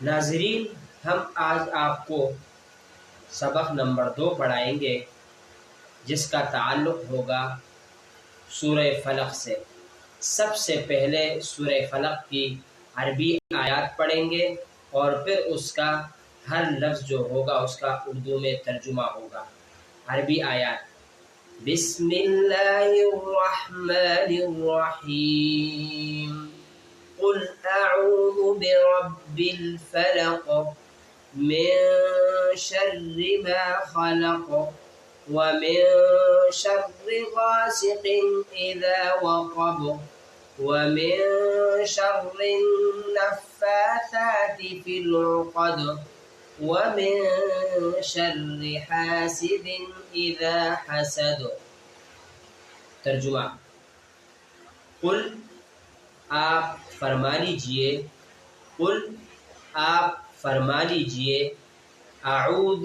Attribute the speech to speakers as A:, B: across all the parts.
A: ناظرین، ہم آج آپ کو سبق نمبر 2 پڑھائیں گے، جس کا تعلق ہوگا سورہ فلق سے۔ سب سے پہلے سورہ فلق کی عربی آیات پڑھیں گے اور پھر اس کا ہر لفظ جو ہوگا اس کا اردو میں ترجمہ ہوگا۔ عربی آیات: بسم اللہ الرحمن الرحیم، قل اعوذ برب الفلق من شر ما خلق ومن شر غاسق اذا وقب ومن شر النفاثات في العقد ومن شر حاسد اذا حسد۔ ترجمہ: قل آپ فرما لیجئے، قل آپ فرما لیجئے، اعوذ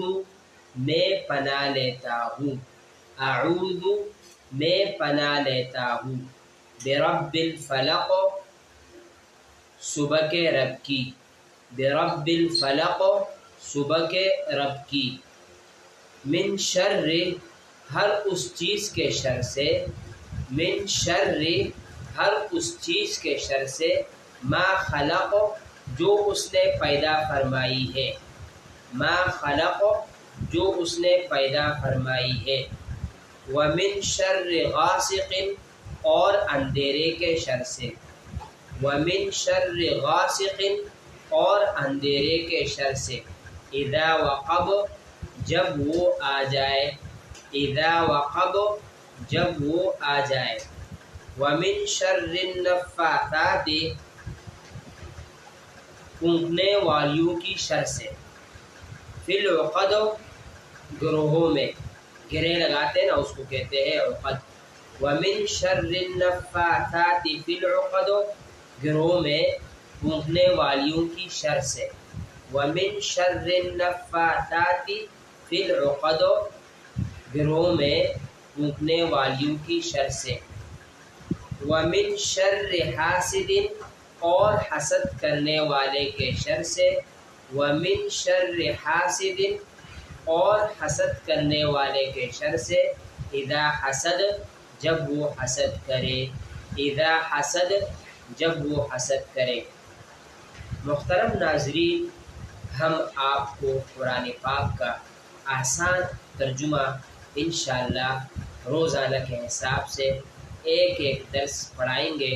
A: میں پناہ لیتا ہوں، اعوذ میں پناہ لیتا ہوں، برب الفلق صبح کے رب کی، برب الفلق صبح کے رب کی، من شر ہر اس چیز کے شر سے، من شر ہر اس چیز کے شر سے، ما خلق جو اس نے پیدا فرمائی ہے، ما خلق جو اس نے پیدا فرمائی ہے، ومن شر غاسق اور اندھیرے کے شر سے، ومن شر غاسق اور اندھیرے کے شر سے، اذا وقب جب وہ آ جائے، اذا وقب جب وہ آ جائے، ومن شر النفاثات پھونکنے والیوں کی شر سے، فی العقد گروہوں میں، گرے لگاتے ہیں نا اس کو کہتے ہیں عقد، ومن شر النفاثات فی العقد گروہ میں پھونکنے والیوں کی شر سے، ومن شر النفاثات فی العقد گروہ میں پھونکنے والیوں کی شر سے، ومن شر حاسد اور حسد کرنے والے کے شر سے، ومن شر حاسد اور حسد کرنے والے کے شر سے، اذا حسد جب وہ حسد کرے، اذا حسد جب وہ حسد کرے۔ محترم ناظرین، ہم آپ کو قرآن پاک کا آسان ترجمہ انشاءاللہ روزانہ کے حساب سے ایک ایک درس پڑھائیں گے۔